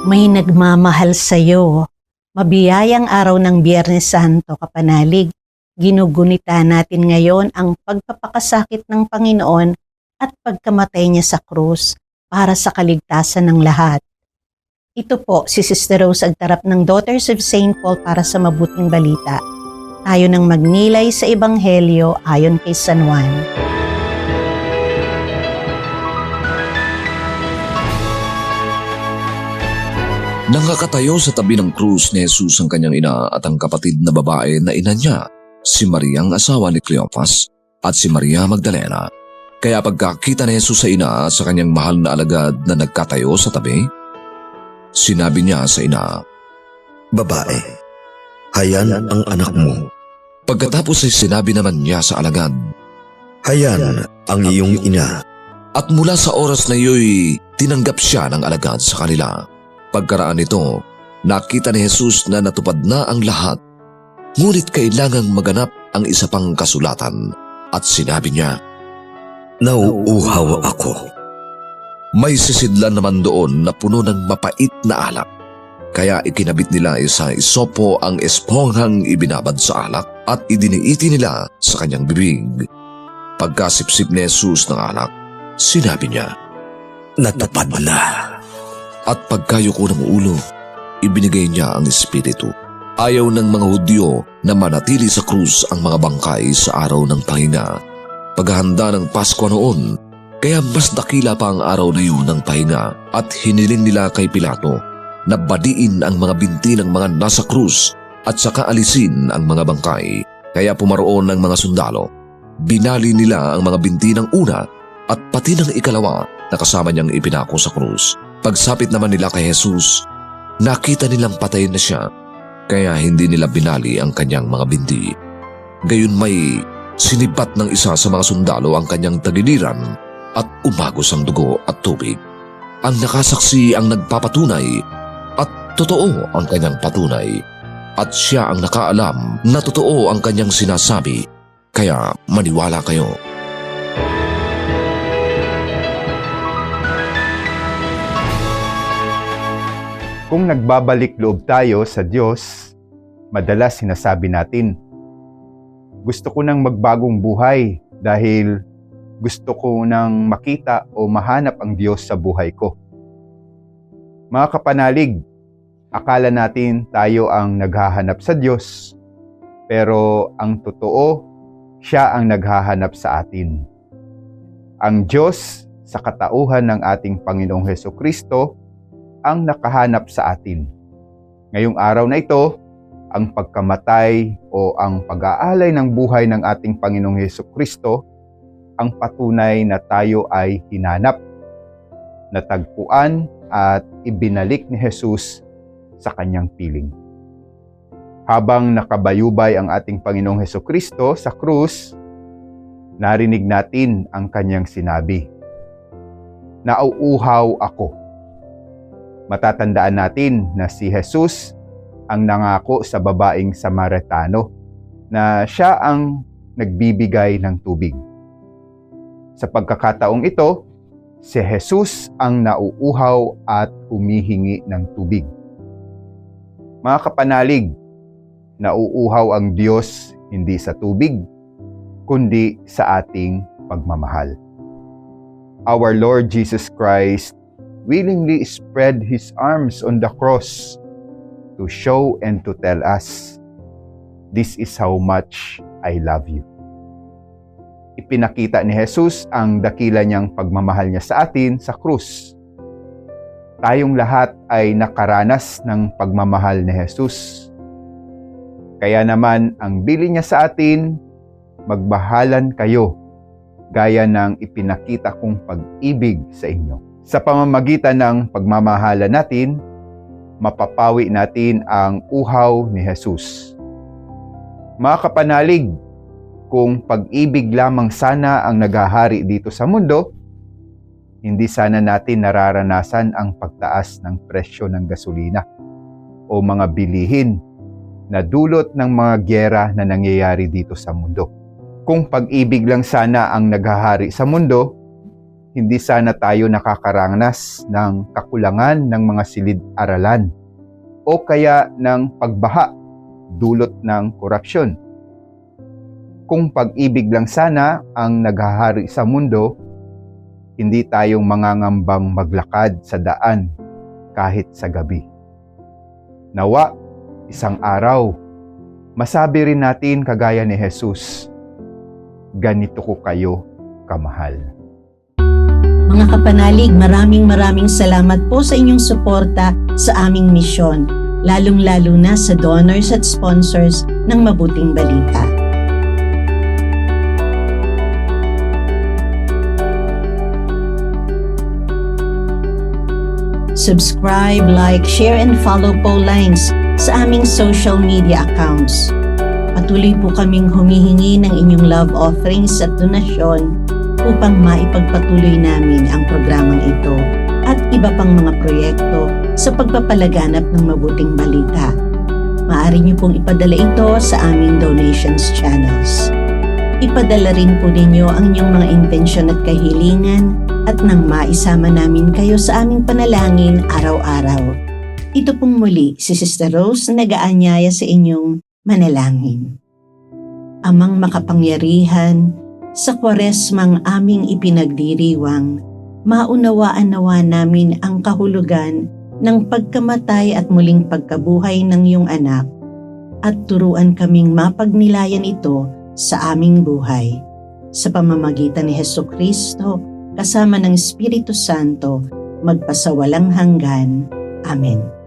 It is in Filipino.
May nagmamahal sa'yo. Mabiyayang araw ng Biyernes Santo, kapanalig. Ginugunita natin ngayon ang pagpapakasakit ng Panginoon at pagkamatay niya sa krus para sa kaligtasan ng lahat. Ito po si Sister Rose Agtarap ng Daughters of St. Paul para sa mabuting balita. Tayo nang magnilay sa Ebanghelyo ayon kay San Juan. Nakakatayo sa tabi ng krus ni Jesus ang kanyang ina at ang kapatid na babae na ina niya, si Maria ang asawa ni Cleopas at si Maria Magdalena. Kaya pagkakita ni Jesus sa ina sa kanyang mahal na alagad na nagkatayo sa tabi, sinabi niya sa ina, "Babae, hayan ang anak mo." Pagkatapos ay sinabi naman niya sa alagad, "Hayan ang iyong ina." At mula sa oras na iyo'y tinanggap siya ng alagad sa kanila. Pagkaraan nito, nakita ni Jesus na natupad na ang lahat, ngunit kailangang maganap ang isa pang kasulatan at sinabi niya, "Nauuhaw ako." May sisidlan naman doon na puno ng mapait na alak, kaya ikinabit nila sa isopo ang esponghang ibinabad sa alak at idiniiti nila sa kanyang bibig. Pagkasipsip ni Jesus ng alak, sinabi niya, "Natupad na." At pagkayuko ng ulo, ibinigay niya ang Espiritu. Ayaw ng mga Hudyo na manatili sa krus ang mga bangkay sa araw ng pahinga. Paghahanda ng Pasko noon, kaya mas dakila pa ang araw na yun ng pahinga at hiniling nila kay Pilato na badiin ang mga binti ng mga nasa krus at saka alisin ang mga bangkay. Kaya pumaroon ng mga sundalo. Binali nila ang mga binti ng una at pati ng ikalawa na kasama niyang ipinako sa krus. Pagsapit naman nila kay Jesus, nakita nilang patay na siya, kaya hindi nila binali ang kanyang mga binti. Gayon may sinibat ng isa sa mga sundalo ang kanyang tagiliran at umagos ang dugo at tubig. Ang nakasaksi ang nagpapatunay at totoo ang kanyang patunay. At siya ang nakaalam na totoo ang kanyang sinasabi, kaya maniwala kayo. Kung nagbabalik loob tayo sa Diyos, madalas sinasabi natin, gusto ko nang magbagong buhay dahil gusto ko nang makita o mahanap ang Diyos sa buhay ko. Mga kapanalig, akala natin tayo ang naghahanap sa Diyos, pero ang totoo, siya ang naghahanap sa atin. Ang Diyos sa katauhan ng ating Panginoong Hesukristo ang nakahanap sa atin. Ngayong araw na ito, ang pagkamatay o ang pag-aalay ng buhay ng ating Panginoong Hesukristo ang patunay na tayo ay hinanap, natagpuan at ibinalik ni Jesus sa kanyang piling. Habang nakabayubay ang ating Panginoong Hesukristo sa krus, narinig natin ang kanyang sinabi, "Nauuhaw ako." Matatandaan natin na si Jesus ang nangako sa babaeng Samaritano na siya ang nagbibigay ng tubig. Sa pagkakataong ito, si Jesus ang nauuhaw at humihingi ng tubig. Mga kapanalig, nauuhaw ang Diyos hindi sa tubig, kundi sa ating pagmamahal. Our Lord Jesus Christ willingly spread His arms on the cross to show and to tell us, "This is how much I love you." Ipinakita ni Jesus ang dakila niyang pagmamahal niya sa atin sa krus. Tayong lahat ay nakaranas ng pagmamahal ni Jesus. Kaya naman ang bilin niya sa atin, magbahalan kayo gaya ng ipinakita kong pag-ibig sa inyo. Sa pamamagitan ng pagmamahala natin, mapapawi natin ang uhaw ni Jesus. Mga kapanalig, kung pag-ibig lamang sana ang naghahari dito sa mundo, hindi sana natin nararanasan ang pagtaas ng presyo ng gasolina o mga bilihin na dulot ng mga gyera na nangyayari dito sa mundo. Kung pag-ibig lang sana ang naghahari sa mundo, hindi sana tayo nakakaranas ng kakulangan ng mga silid-aralan o kaya ng pagbaha dulot ng korupsyon. Kung pag-ibig lang sana ang naghahari sa mundo, hindi tayong mangangambang maglakad sa daan kahit sa gabi. Nawa, isang araw, masabi rin natin kagaya ni Jesus, ganito ko kayo kamahal. Mga kapanalig, maraming salamat po sa inyong suporta sa aming misyon, lalong-lalo na sa donors at sponsors ng Mabuting Balita. Subscribe, like, share, and follow po lines sa aming social media accounts. Patuloy po kaming humihingi ng inyong love offerings at donasyon upang maipagpatuloy namin ang programang ito at iba pang mga proyekto sa pagpapalaganap ng Mabuting Balita. Maaari niyo pong ipadala ito sa aming donations channels. Ipadala rin po ninyo ang inyong mga intensyon at kahilingan at nang maisama namin kayo sa aming panalangin araw-araw. Ito pong muli si Sister Rose na nag-aanyaya sa inyong manalangin. Amang makapangyarihan, sa Kwaresmang aming ipinagdiriwang, maunawaan nawa namin ang kahulugan ng pagkamatay at muling pagkabuhay ng iyong anak at turuan kaming mapagnilayan ito sa aming buhay. Sa pamamagitan ni Hesukristo, kasama ng Espiritu Santo, magpasawalang hanggan. Amen.